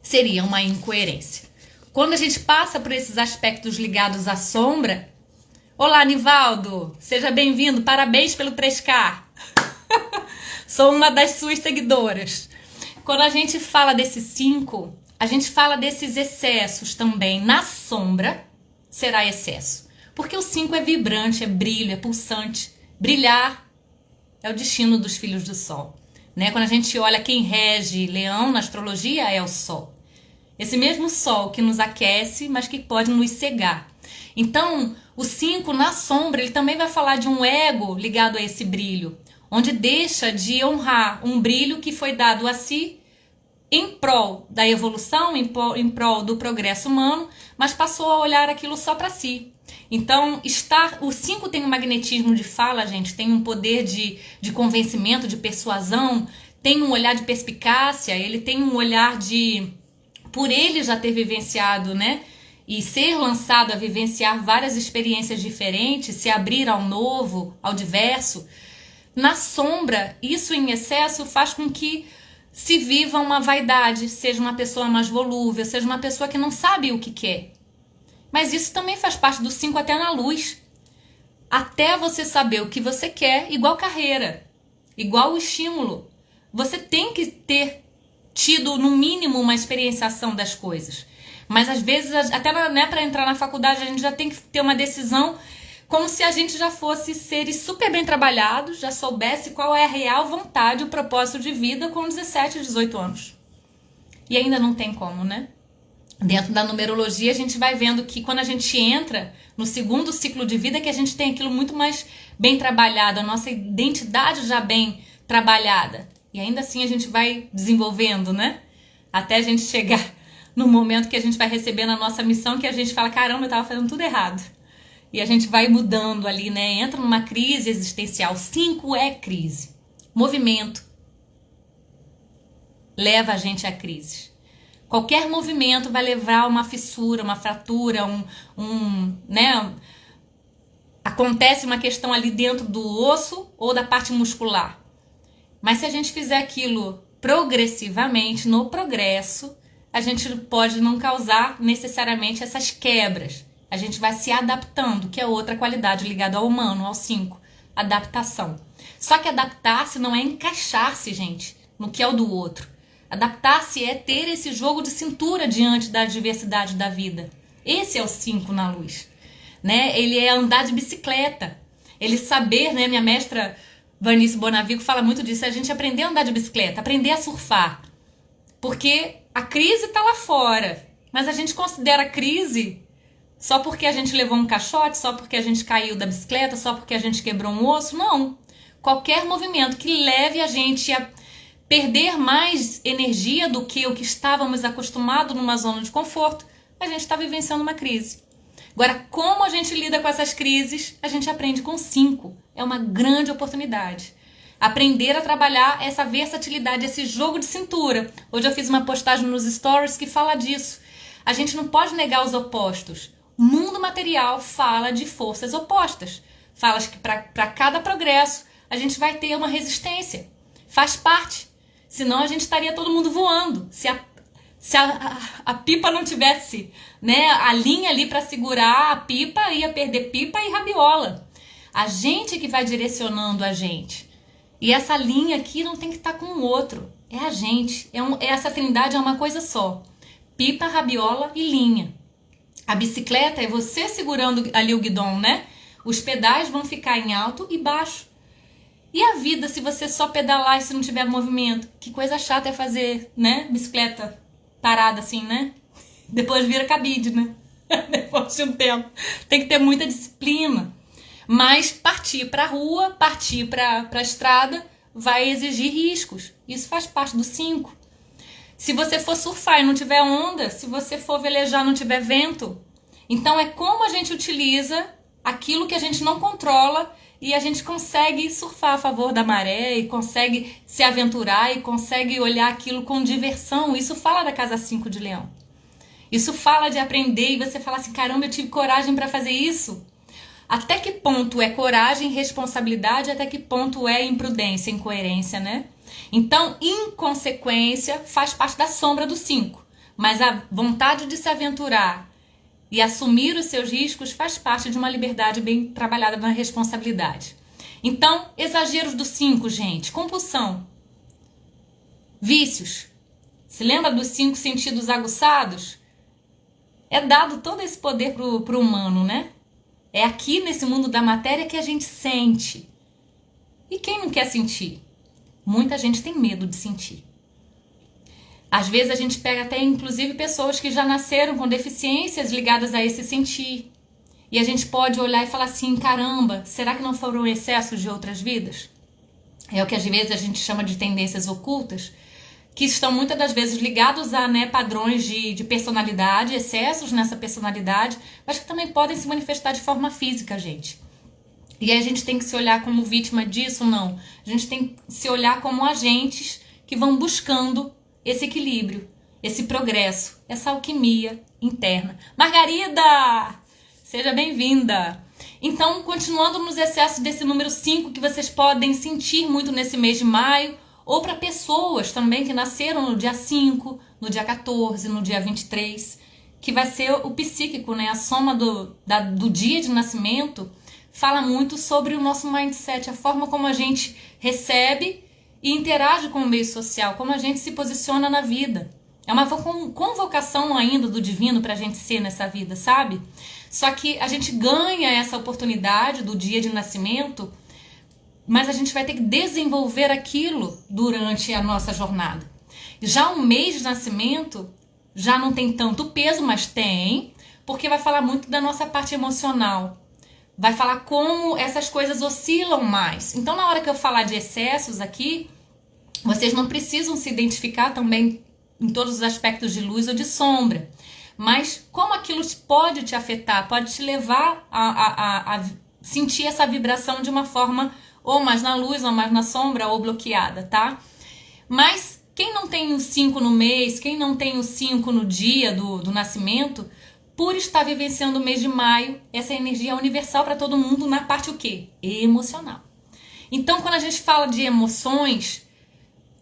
Seria uma incoerência. Quando a gente passa por esses aspectos ligados à sombra... Olá, Nivaldo! Seja bem-vindo, parabéns pelo 3K! Sou uma das suas seguidoras. Quando a gente fala desse 5, a gente fala desses excessos também. Na sombra, será excesso. Porque o 5 é vibrante, é brilho, é pulsante. Brilhar é o destino dos filhos do sol. Né? Quando a gente olha quem rege Leão na astrologia, é o Sol. Esse mesmo Sol que nos aquece, mas que pode nos cegar. Então, o 5 na sombra, ele também vai falar de um ego ligado a esse brilho, onde deixa de honrar um brilho que foi dado a si em prol da evolução, em prol do progresso humano, mas passou a olhar aquilo só para si. Então, o 5 tem um magnetismo de fala, gente, tem um poder de convencimento, de persuasão, tem um olhar de perspicácia, ele tem um olhar de... Por ele já ter vivenciado, né? E ser lançado a vivenciar várias experiências diferentes, se abrir ao novo, ao diverso. Na sombra, isso em excesso faz com que se viva uma vaidade, seja uma pessoa mais volúvel, seja uma pessoa que não sabe o que quer. Mas isso também faz parte do 5 até na luz. Até você saber o que você quer, igual carreira, igual o estímulo. Você tem que ter tido, no mínimo, uma experienciação das coisas. Mas às vezes, até né, para entrar na faculdade, a gente já tem que ter uma decisão como se a gente já fosse seres super bem trabalhados, já soubesse qual é a real vontade, o propósito de vida com 17, 18 anos. E ainda não tem como, né? Dentro da numerologia, a gente vai vendo que quando a gente entra no segundo ciclo de vida, que a gente tem aquilo muito mais bem trabalhado, a nossa identidade já bem trabalhada. E ainda assim a gente vai desenvolvendo, né? Até a gente chegar no momento que a gente vai recebendo a nossa missão, que a gente fala, caramba, eu tava fazendo tudo errado. E a gente vai mudando ali, né? Entra numa crise existencial. 5 é crise. Movimento leva a gente a crises. Qualquer movimento vai levar a uma fissura, uma fratura, né? Acontece uma questão ali dentro do osso ou da parte muscular. Mas se a gente fizer aquilo progressivamente, no progresso, a gente pode não causar necessariamente essas quebras. A gente vai se adaptando, que é outra qualidade ligada ao humano, ao 5. Adaptação. Só que adaptar-se não é encaixar-se, gente, no que é o do outro. Adaptar-se é ter esse jogo de cintura diante da diversidade da vida. Esse é o 5 na luz. Né? Ele é andar de bicicleta. Ele saber, né? Minha mestra Vanice Bonavigo fala muito disso. A gente aprender a andar de bicicleta, aprender a surfar. Porque a crise está lá fora. Mas a gente considera a crise só porque a gente levou um caixote, só porque a gente caiu da bicicleta, só porque a gente quebrou um osso. Não. Qualquer movimento que leve a gente a perder mais energia do que o que estávamos acostumados numa zona de conforto, a gente está vivenciando uma crise. Agora, como a gente lida com essas crises, a gente aprende com 5. É uma grande oportunidade. Aprender a trabalhar essa versatilidade, esse jogo de cintura. Hoje eu fiz uma postagem nos stories que fala disso. A gente não pode negar os opostos. O mundo material fala de forças opostas. Fala que para cada progresso a gente vai ter uma resistência. Faz parte. Senão a gente estaria todo mundo voando, Se a pipa não tivesse, né, a linha ali para segurar a pipa, ia perder pipa e rabiola. A gente que vai direcionando a gente. E essa linha aqui não tem que estar com o outro. É a gente. Essa trindade é uma coisa só. Pipa, rabiola e linha. A bicicleta é você segurando ali o guidão, né? Os pedais vão ficar em alto e baixo. E a vida, se você só pedalar e se não tiver movimento? Que coisa chata é fazer, né? Bicicleta parada assim, né? Depois vira cabide, né? Depois de um tempo. Tem que ter muita disciplina. Mas partir para a rua, partir para a estrada, vai exigir riscos. Isso faz parte do 5. Se você for surfar e não tiver onda, se você for velejar e não tiver vento, então é como a gente utiliza aquilo que a gente não controla e a gente consegue surfar a favor da maré e consegue se aventurar e consegue olhar aquilo com diversão. Isso fala da casa 5 de Leão. Isso fala de aprender e você fala assim, caramba, eu tive coragem para fazer isso. Até que ponto é coragem, responsabilidade, até que ponto é imprudência, incoerência, né? Então, inconsequência faz parte da sombra do 5. Mas a vontade de se aventurar e assumir os seus riscos faz parte de uma liberdade bem trabalhada na responsabilidade. Então, exageros do 5, gente. Compulsão. Vícios. Se lembra dos 5 sentidos aguçados? É dado todo esse poder pro humano, né? É aqui nesse mundo da matéria que a gente sente. E quem não quer sentir? Muita gente tem medo de sentir. Às vezes a gente pega até inclusive pessoas que já nasceram com deficiências ligadas a esse sentir. E a gente pode olhar e falar assim, caramba, será que não foram excessos de outras vidas? É o que às vezes a gente chama de tendências ocultas, que estão muitas das vezes ligados a, né, padrões de personalidade, excessos nessa personalidade, mas que também podem se manifestar de forma física, gente. E aí a gente tem que se olhar como vítima disso? Não. A gente tem que se olhar como agentes que vão buscando esse equilíbrio, esse progresso, essa alquimia interna. Margarida! Seja bem-vinda! Então, continuando nos excessos desse número 5 que vocês podem sentir muito nesse mês de maio, ou para pessoas também que nasceram no dia 5, no dia 14, no dia 23, que vai ser o psíquico, né? A soma do dia de nascimento fala muito sobre o nosso mindset, a forma como a gente recebe e interage com o meio social, como a gente se posiciona na vida. É uma convocação ainda do divino para a gente ser nessa vida, sabe? Só que a gente ganha essa oportunidade do dia de nascimento, mas a gente vai ter que desenvolver aquilo durante a nossa jornada. Já o mês de nascimento já não tem tanto peso, mas tem, porque vai falar muito da nossa parte emocional. Vai falar como essas coisas oscilam mais. Então, na hora que eu falar de excessos aqui, vocês não precisam se identificar também em todos os aspectos de luz ou de sombra. Mas como aquilo pode te afetar, pode te levar a sentir essa vibração de uma forma ou mais na luz, ou mais na sombra, ou bloqueada, tá? Mas quem não tem o 5 no mês, quem não tem o 5 no dia do nascimento, por estar vivenciando o mês de maio, essa energia é universal para todo mundo na parte o quê? Emocional. Então, quando a gente fala de emoções,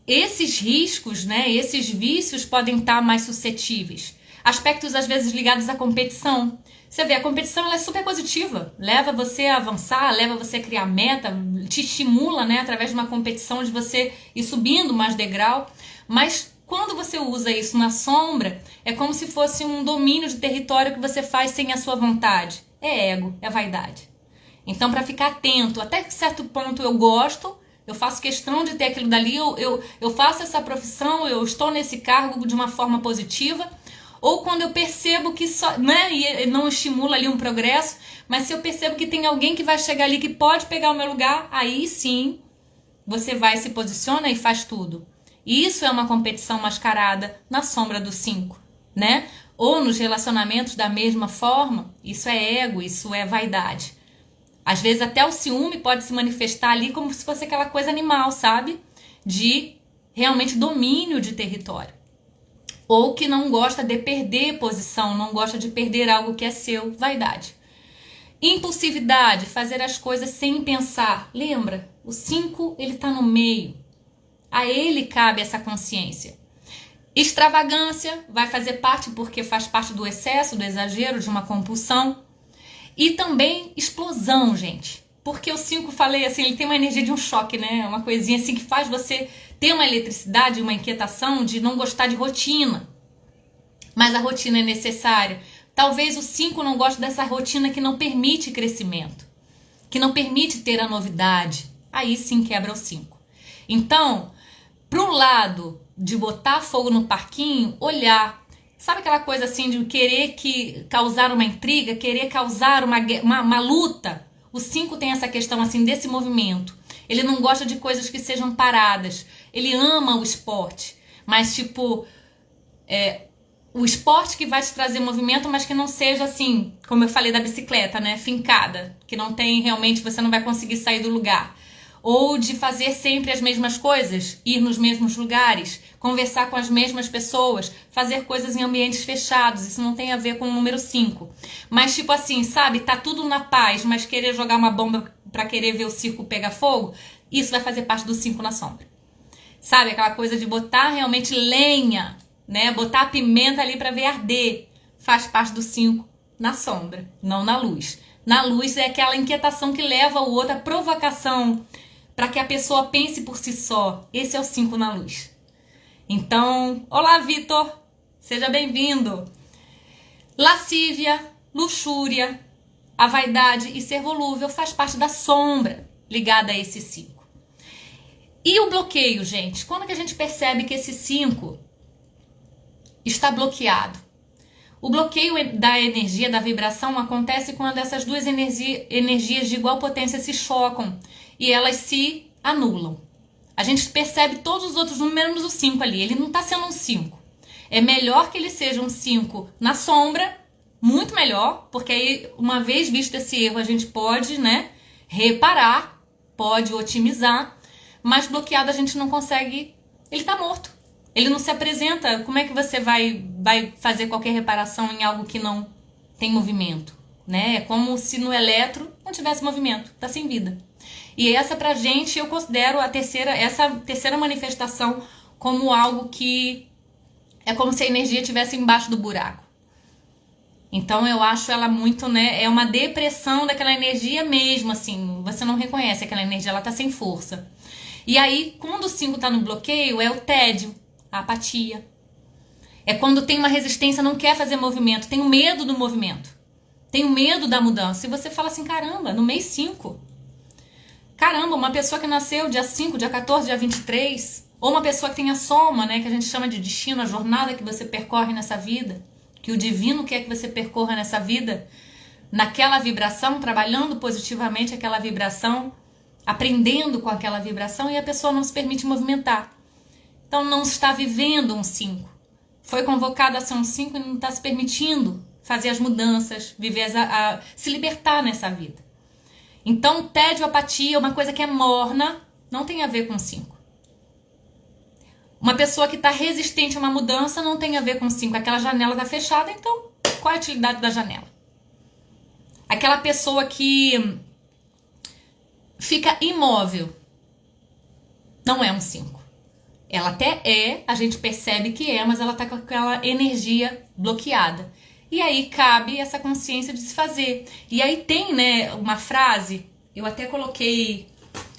esses riscos, né, esses vícios podem estar mais suscetíveis. Aspectos, às vezes, ligados à competição. Você vê, a competição ela é super positiva, leva você a avançar, leva você a criar meta, te estimula, né, através de uma competição de você ir subindo mais degrau, mas quando você usa isso na sombra, é como se fosse um domínio de território que você faz sem a sua vontade. É ego, é vaidade. Então, para ficar atento, até que certo ponto eu gosto, eu faço questão de ter aquilo dali, eu faço essa profissão, eu estou nesse cargo de uma forma positiva. Ou quando eu percebo que só, né, e não estimula ali um progresso, mas se eu percebo que tem alguém que vai chegar ali que pode pegar o meu lugar, aí sim você vai, se posiciona e faz tudo. E isso é uma competição mascarada na sombra do 5, né? Ou nos relacionamentos da mesma forma, isso é ego, isso é vaidade. Às vezes até o ciúme pode se manifestar ali como se fosse aquela coisa animal, sabe? De realmente domínio de território. Ou que não gosta de perder posição, não gosta de perder algo que é seu, vaidade. Impulsividade, fazer as coisas sem pensar. Lembra? O 5, ele está no meio. A ele cabe essa consciência. Extravagância vai fazer parte porque faz parte do excesso, do exagero, de uma compulsão. E também explosão, gente. Porque o 5, falei assim, ele tem uma energia de um choque, né? Uma coisinha assim que faz você ter uma eletricidade, uma inquietação de não gostar de rotina. Mas a rotina é necessária. Talvez o 5 não goste dessa rotina que não permite crescimento, que não permite ter a novidade. Aí sim quebra o 5. Então, pro lado de botar fogo no parquinho, olhar. Sabe aquela coisa assim de querer causar uma intriga, querer causar uma luta? O 5 tem essa questão assim desse movimento. Ele não gosta de coisas que sejam paradas. Ele ama o esporte. Mas tipo, o esporte que vai te trazer movimento, mas que não seja assim, como eu falei da bicicleta, né? Fincada. Que não tem realmente, você não vai conseguir sair do lugar. Ou de fazer sempre as mesmas coisas, ir nos mesmos lugares, conversar com as mesmas pessoas, fazer coisas em ambientes fechados. Isso não tem a ver com o número 5. Mas tipo assim, sabe, tá tudo na paz, mas querer jogar uma bomba pra querer ver o circo pegar fogo, isso vai fazer parte do 5 na sombra. Sabe, aquela coisa de botar realmente lenha, né? Botar a pimenta ali pra ver arder, faz parte do 5 na sombra, não na luz. Na luz é aquela inquietação que leva o outro à provocação, para que a pessoa pense por si só. Esse é o 5 na luz. Então, olá, Vitor. Seja bem-vindo. Lascívia, luxúria, a vaidade e ser volúvel faz parte da sombra ligada a esse 5. E o bloqueio, gente? Quando que a gente percebe que esse 5 está bloqueado? O bloqueio da energia, da vibração, acontece quando essas duas energias de igual potência se chocam e elas se anulam. A gente percebe todos os outros números menos o 5 ali. Ele não está sendo um 5. É melhor que ele seja um 5 na sombra, muito melhor, porque aí, uma vez visto esse erro, a gente pode, né, reparar, pode otimizar, mas bloqueado a gente não consegue, ele está morto. Ele não se apresenta. Como é que você vai fazer qualquer reparação em algo que não tem movimento, né? É como se no eletro não tivesse movimento, tá sem vida. E essa pra gente, eu considero essa terceira manifestação como algo que é como se a energia estivesse embaixo do buraco. Então eu acho ela muito, né? É uma depressão daquela energia mesmo, assim. Você não reconhece aquela energia, ela tá sem força. E aí, quando o 5 tá no bloqueio, é o tédio, a apatia. É quando tem uma resistência, não quer fazer movimento, tem o medo do movimento. Tem o medo da mudança. E você fala assim, caramba, no mês 5. Caramba, uma pessoa que nasceu dia 5, dia 14, dia 23. Ou uma pessoa que tem a soma, né? Que a gente chama de destino, a jornada que você percorre nessa vida. Que o divino quer que você percorra nessa vida. Naquela vibração, trabalhando positivamente aquela vibração. Aprendendo com aquela vibração. E a pessoa não se permite movimentar. Então não está vivendo um 5. Foi convocado a ser um 5 e não está se permitindo fazer as mudanças, viver se libertar nessa vida. Então tédio, apatia, uma coisa que é morna, não tem a ver com 5. Uma pessoa que está resistente a uma mudança não tem a ver com 5. Aquela janela está fechada, então qual é a utilidade da janela? Aquela pessoa que fica imóvel não é um 5. Ela até é, a gente percebe que é, mas ela tá com aquela energia bloqueada. E aí cabe essa consciência de se fazer. E aí tem, né, uma frase, eu até coloquei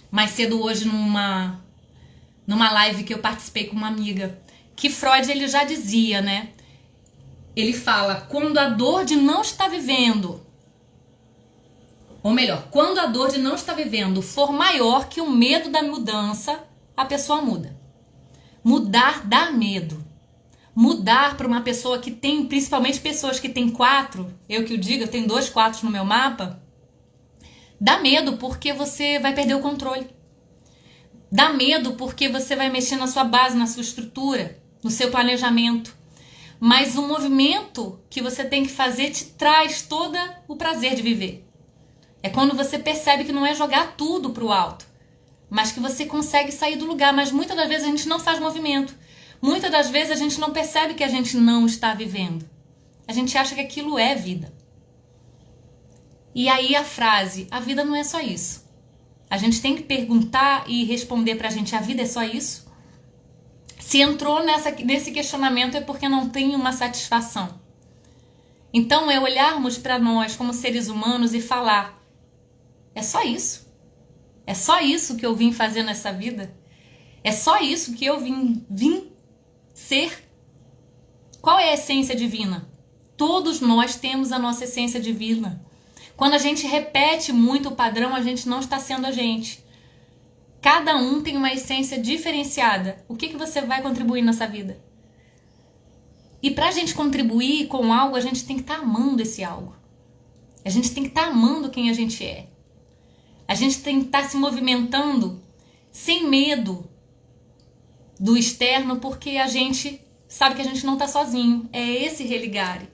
mais cedo hoje numa live que eu participei com uma amiga, que Freud ele já dizia, né? Ele fala, quando a dor de não estar vivendo, ou melhor, quando a dor de não estar vivendo for maior que o medo da mudança, a pessoa muda. Mudar dá medo. Mudar para uma pessoa que tem, principalmente pessoas que têm 4, eu que o digo, eu tenho 2 4 no meu mapa, dá medo porque você vai perder o controle. Dá medo porque você vai mexer na sua base, na sua estrutura, no seu planejamento. Mas o movimento que você tem que fazer te traz todo o prazer de viver. É quando você percebe que não é jogar tudo pro alto, mas que você consegue sair do lugar. Mas muitas das vezes a gente não faz movimento. Muitas das vezes a gente não percebe que a gente não está vivendo. A gente acha que aquilo é vida. E aí a frase, a vida não é só isso. A gente tem que perguntar e responder pra gente, a vida é só isso? Se entrou nesse questionamento é porque não tem uma satisfação. Então é olharmos para nós como seres humanos e falar: é só isso? É só isso que eu vim fazer nessa vida? É só isso que eu vim ser? Qual é a essência divina? Todos nós temos a nossa essência divina. Quando a gente repete muito o padrão, a gente não está sendo a gente. Cada um tem uma essência diferenciada. O que você vai contribuir nessa vida? E para a gente contribuir com algo, a gente tem que estar amando esse algo. A gente tem que estar amando quem a gente é. A gente tem que estar se movimentando sem medo do externo, porque a gente sabe que a gente não está sozinho. É esse religare.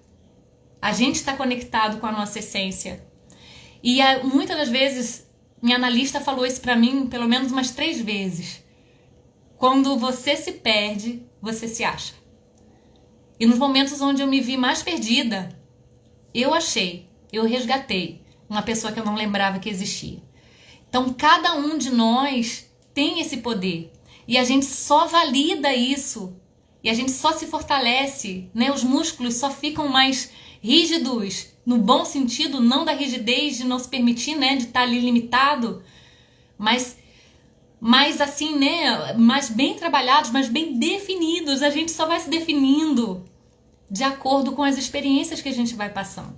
A gente está conectado com a nossa essência. E muitas das vezes, minha analista falou isso para mim pelo menos umas 3 vezes. Quando você se perde, você se acha. E nos momentos onde eu me vi mais perdida, eu resgatei uma pessoa que eu não lembrava que existia. Então, cada um de nós tem esse poder. E a gente só valida isso. E a gente só se fortalece, né? Os músculos só ficam mais rígidos, no bom sentido, não da rigidez de não se permitir, né? De estar ali limitado. Mas assim, né? Mais bem trabalhados, mais bem definidos. A gente só vai se definindo de acordo com as experiências que a gente vai passando.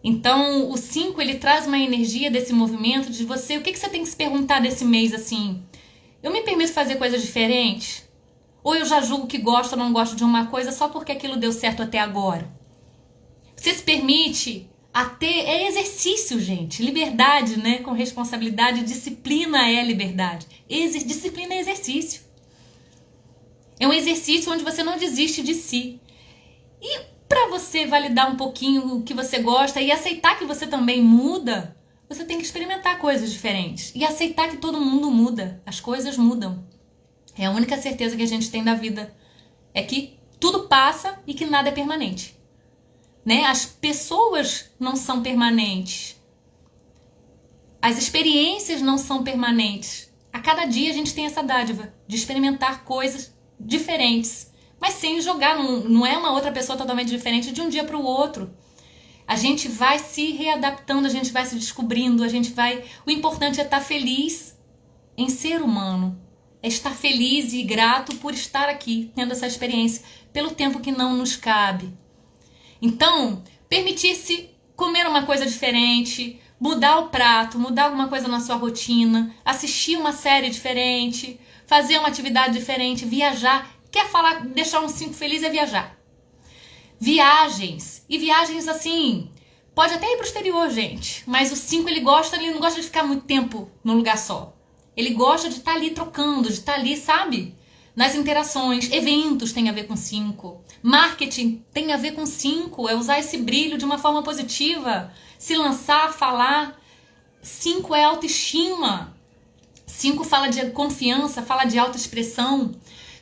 Então, o 5, ele traz uma energia desse movimento de você. O que você tem que se perguntar desse mês assim? Eu me permito fazer coisas diferentes? Ou eu já julgo que gosto ou não gosto de uma coisa só porque aquilo deu certo até agora? Você se permite é exercício, gente. Liberdade, né? Com responsabilidade. Disciplina é liberdade. Disciplina é exercício. É um exercício onde você não desiste de si. E para você validar um pouquinho o que você gosta e aceitar que você também muda, você tem que experimentar coisas diferentes. E aceitar que todo mundo muda. As coisas mudam. É a única certeza que a gente tem da vida. É que tudo passa e que nada é permanente. Né? As pessoas não são permanentes. As experiências não são permanentes. A cada dia a gente tem essa dádiva de experimentar coisas diferentes. Mas sem jogar, não é uma outra pessoa totalmente diferente de um dia para o outro. A gente vai se readaptando, a gente vai se descobrindo, O importante é estar feliz em ser humano. É estar feliz e grato por estar aqui, tendo essa experiência, pelo tempo que não nos cabe. Então, permitir-se comer uma coisa diferente, mudar o prato, mudar alguma coisa na sua rotina, assistir uma série diferente, fazer uma atividade diferente, viajar. Quer deixar um 5 feliz é viajar. Viagens. E viagens assim, pode até ir pro exterior, gente. Mas o 5 ele não gosta de ficar muito tempo num lugar só. Ele gosta de estar ali trocando, de estar ali, sabe? Nas interações. Eventos tem a ver com 5. Marketing tem a ver com 5. É usar esse brilho de uma forma positiva. Se lançar, falar. 5 é autoestima. 5 fala de confiança, fala de autoexpressão.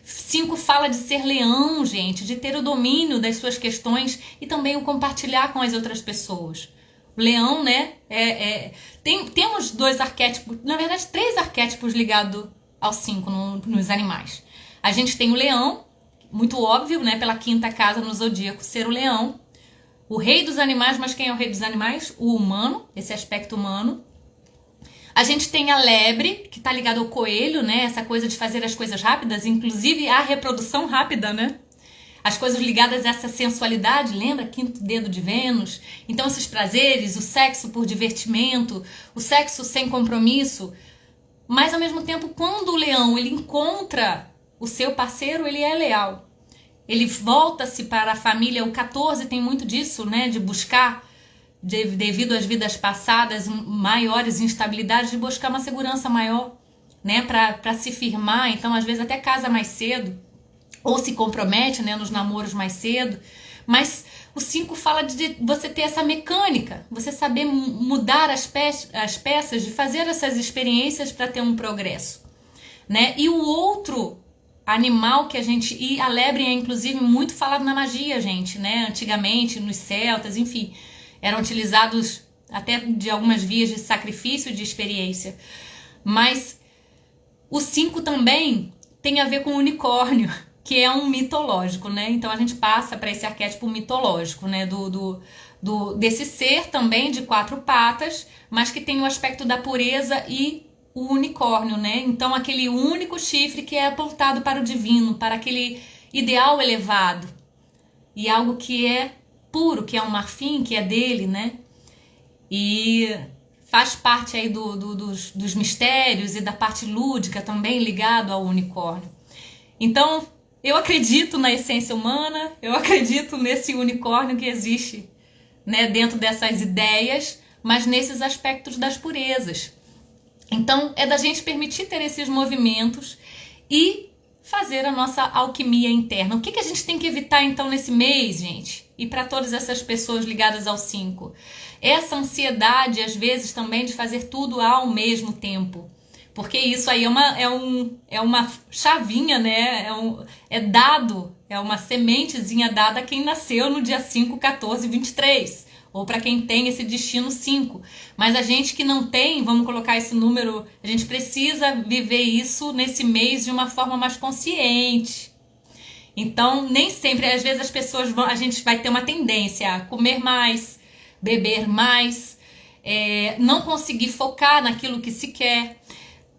5 fala de ser leão, gente, de ter o domínio das suas questões e também o compartilhar com as outras pessoas. O leão, né, temos 2 arquétipos, na verdade 3 arquétipos ligados ao 5 nos animais. A gente tem o leão, muito óbvio, né, pela 5ª casa no zodíaco ser o leão. O rei dos animais, mas quem é o rei dos animais? O humano, esse aspecto humano. A gente tem a lebre, que tá ligada ao coelho, né? Essa coisa de fazer as coisas rápidas, inclusive a reprodução rápida, né? As coisas ligadas a essa sensualidade, lembra? 5º dedo de Vênus. Então, esses prazeres, o sexo por divertimento, o sexo sem compromisso. Mas, ao mesmo tempo, quando o leão ele encontra o seu parceiro, ele é leal. Ele volta-se para a família. O 14 tem muito disso, né? De buscar, devido às vidas passadas, maiores instabilidades, de buscar uma segurança maior, né, para se firmar. Então, às vezes, até casa mais cedo, ou se compromete, né, nos namoros mais cedo. Mas o 5 fala de você ter essa mecânica, você saber mudar as peças, de fazer essas experiências para ter um progresso, né? E o outro animal que e a lebre é, inclusive, muito falado na magia, gente, né? Antigamente, nos celtas, enfim, eram utilizados até de algumas vias de sacrifício, de experiência. Mas o 5 também tem a ver com o unicórnio, que é um mitológico, né? Então a gente passa para esse arquétipo mitológico, né? Desse ser também de 4 patas, mas que tem o aspecto da pureza e o unicórnio, né? Então aquele único chifre que é apontado para o divino, para aquele ideal elevado e algo que é puro, que é um marfim, que é dele, né? E faz parte aí dos mistérios e da parte lúdica também ligado ao unicórnio. Então, eu acredito na essência humana, eu acredito nesse unicórnio que existe, né, dentro dessas ideias, mas nesses aspectos das purezas. Então, é da gente permitir ter esses movimentos e fazer a nossa alquimia interna. O que a gente tem que evitar, então, nesse mês, gente? E para todas essas pessoas ligadas ao 5? Essa ansiedade, às vezes, também de fazer tudo ao mesmo tempo. Porque isso aí é uma chavinha, né? É uma sementezinha dada a quem nasceu no dia 5, 14, 23. Ou para quem tem esse destino 5. Mas a gente que não tem, vamos colocar esse número, a gente precisa viver isso nesse mês de uma forma mais consciente. Então, nem sempre, às vezes as pessoas a gente vai ter uma tendência a comer mais, beber mais, não conseguir focar naquilo que se quer,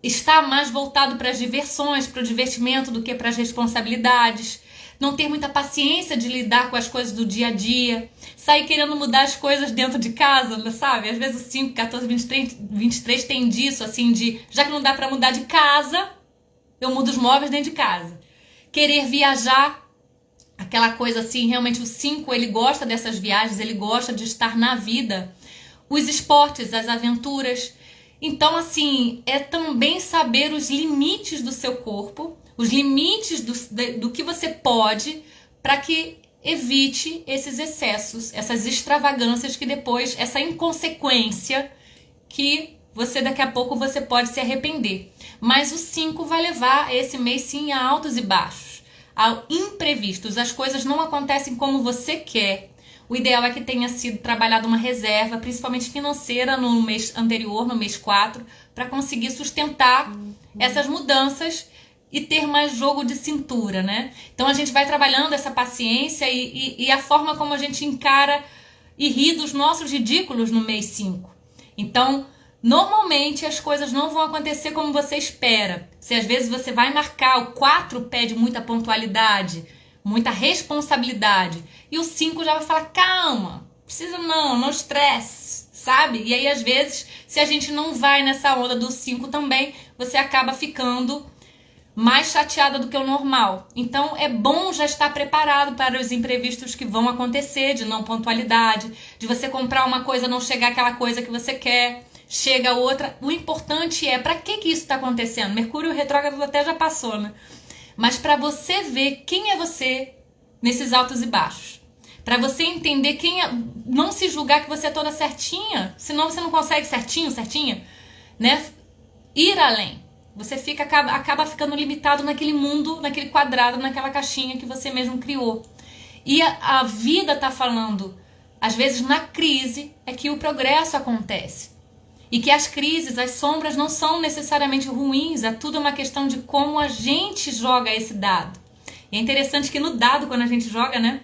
estar mais voltado para as diversões, para o divertimento do que para as responsabilidades, não ter muita paciência de lidar com as coisas do dia a dia, sair querendo mudar as coisas dentro de casa, sabe? Às vezes o 5, 14, 23 tem disso, assim, já que não dá para mudar de casa, eu mudo os móveis dentro de casa. Querer viajar, aquela coisa assim, realmente o 5, ele gosta dessas viagens, ele gosta de estar na vida. Os esportes, as aventuras. Então, assim, é também saber os limites do seu corpo, os limites do que você pode, para que evite esses excessos, essas extravagâncias que depois, essa inconsequência que daqui a pouco você pode se arrepender. Mas o 5 vai levar esse mês sim a altos e baixos, a imprevistos. As coisas não acontecem como você quer. O ideal é que tenha sido trabalhada uma reserva, principalmente financeira, no mês anterior, no mês 4, para conseguir sustentar essas mudanças e ter mais jogo de cintura, né? Então a gente vai trabalhando essa paciência e a forma como a gente encara e ri dos nossos ridículos no mês 5. Então, normalmente as coisas não vão acontecer como você espera. Se às vezes você vai marcar, o 4 pede muita pontualidade, muita responsabilidade, e o 5 já vai falar, calma, precisa não estresse, sabe? E aí às vezes, se a gente não vai nessa onda do 5 também, você acaba ficando mais chateada do que o normal. Então é bom já estar preparado para os imprevistos que vão acontecer, de não pontualidade, de você comprar uma coisa, não chegar aquela coisa que você quer, chega outra. O importante é, para que isso está acontecendo? Mercúrio retrógrado até já passou, né? Mas para você ver quem é você nesses altos e baixos. Para você entender não se julgar que você é toda certinha, senão você não consegue certinha, né? Ir além. Você acaba ficando limitado naquele mundo, naquele quadrado, naquela caixinha que você mesmo criou. E a vida está falando, às vezes na crise é que o progresso acontece. E que as crises, as sombras não são necessariamente ruins, é tudo uma questão de como a gente joga esse dado. E é interessante que no dado, quando a gente joga, né?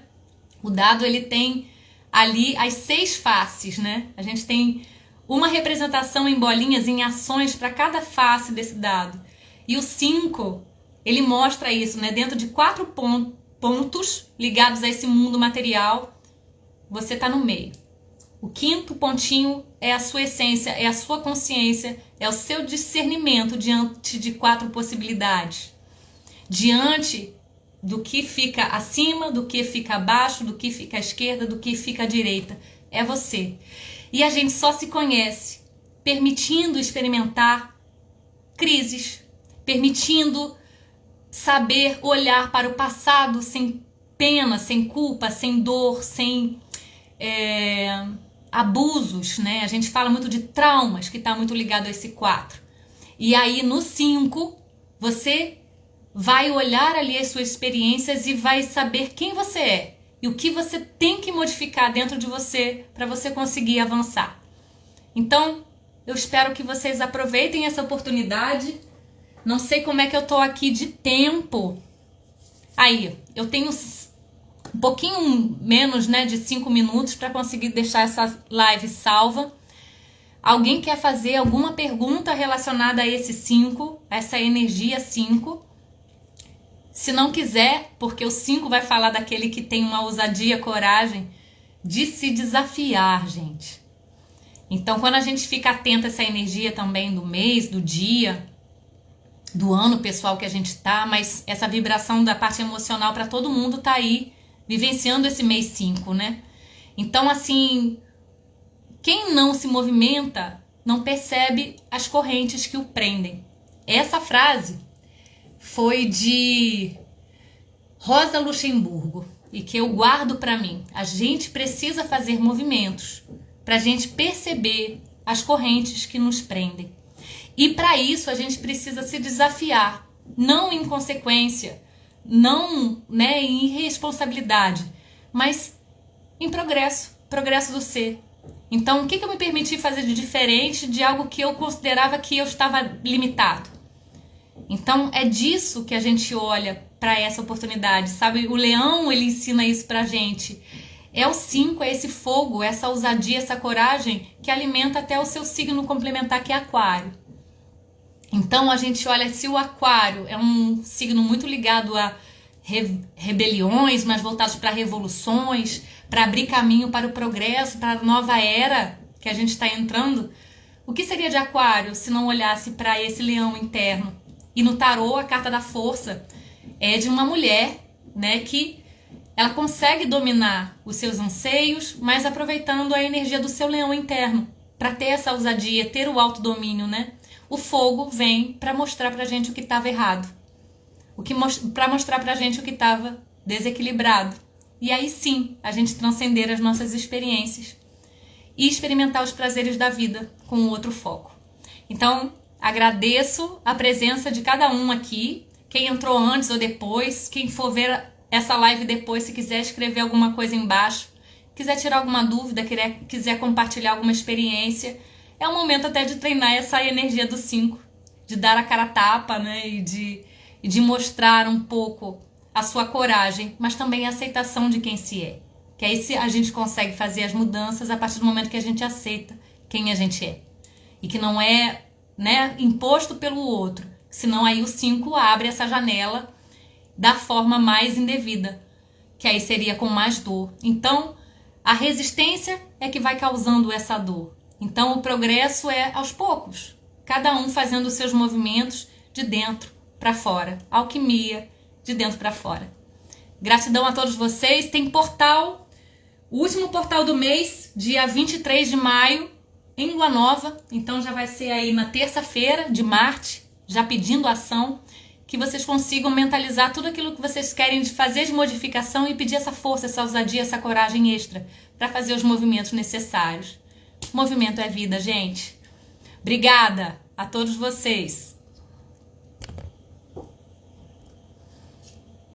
O dado, ele tem ali as 6 faces, né? A gente tem uma representação em bolinhas, em ações para cada face desse dado. E o 5, ele mostra isso, né? Dentro de 4 pontos ligados a esse mundo material, você está no meio. O 5º pontinho é a sua essência, é a sua consciência, é o seu discernimento diante de 4 possibilidades. Diante do que fica acima, do que fica abaixo, do que fica à esquerda, do que fica à direita. É você. E a gente só se conhece permitindo experimentar crises, permitindo saber olhar para o passado sem pena, sem culpa, sem dor, sem abusos, né? A gente fala muito de traumas, que está muito ligado a esse 4. E aí no 5, você vai olhar ali as suas experiências e vai saber quem você é. E o que você tem que modificar dentro de você para você conseguir avançar. Então, eu espero que vocês aproveitem essa oportunidade, Não sei como é que eu tô aqui de tempo. Aí, eu tenho um pouquinho menos, né, de 5 minutos para conseguir deixar essa live salva. Alguém quer fazer alguma pergunta relacionada a esse 5, essa energia 5? Se não quiser, porque o 5 vai falar daquele que tem uma ousadia, coragem de se desafiar, gente. Então, quando a gente fica atento a essa energia também do mês, do dia, do ano pessoal que a gente tá, mas essa vibração da parte emocional para todo mundo tá aí, vivenciando esse mês 5, né? Então, assim, quem não se movimenta não percebe as correntes que o prendem. Essa frase foi de Rosa Luxemburgo e que eu guardo para mim. A gente precisa fazer movimentos para a gente perceber as correntes que nos prendem. E para isso a gente precisa se desafiar, não em consequência, não, né, em irresponsabilidade, mas em progresso do ser. Então, o que eu me permiti fazer de diferente de algo que eu considerava que eu estava limitado? Então, é disso que a gente olha para essa oportunidade, sabe? O leão, ele ensina isso pra gente. É o 5, é esse fogo, essa ousadia, essa coragem que alimenta até o seu signo complementar, que é Aquário. Então, a gente olha, se o Aquário é um signo muito ligado a rebeliões, mas voltados para revoluções, para abrir caminho para o progresso, para a nova era que a gente está entrando, o que seria de Aquário se não olhasse para esse leão interno? E no tarô, a carta da força é de uma mulher, né, que ela consegue dominar os seus anseios, mas aproveitando a energia do seu leão interno, para ter essa ousadia, ter o autodomínio, né? O fogo vem para mostrar pra gente o que estava errado, para mostrar pra gente o que estava desequilibrado. E aí sim, a gente transcender as nossas experiências e experimentar os prazeres da vida com outro foco. Então, agradeço a presença de cada um aqui, quem entrou antes ou depois, quem for ver essa live depois, se quiser escrever alguma coisa embaixo, quiser tirar alguma dúvida, quiser compartilhar alguma experiência, é um momento até de treinar essa energia do 5, de dar a cara a tapa, né, e de mostrar um pouco a sua coragem, mas também a aceitação de quem se é. Que aí a gente consegue fazer as mudanças a partir do momento que a gente aceita quem a gente é. E que não é, né, imposto pelo outro, senão aí o 5 abre essa janela da forma mais indevida, que aí seria com mais dor. Então, a resistência é que vai causando essa dor. Então, o progresso é aos poucos, cada um fazendo os seus movimentos de dentro para fora. Alquimia, de dentro para fora. Gratidão a todos vocês. Tem portal, o último portal do mês, dia 23 de maio, em Lua Nova. Então, já vai ser aí na terça-feira de Marte, já pedindo ação, que vocês consigam mentalizar tudo aquilo que vocês querem de fazer de modificação e pedir essa força, essa ousadia, essa coragem extra para fazer os movimentos necessários. Movimento é vida, gente. Obrigada a todos vocês.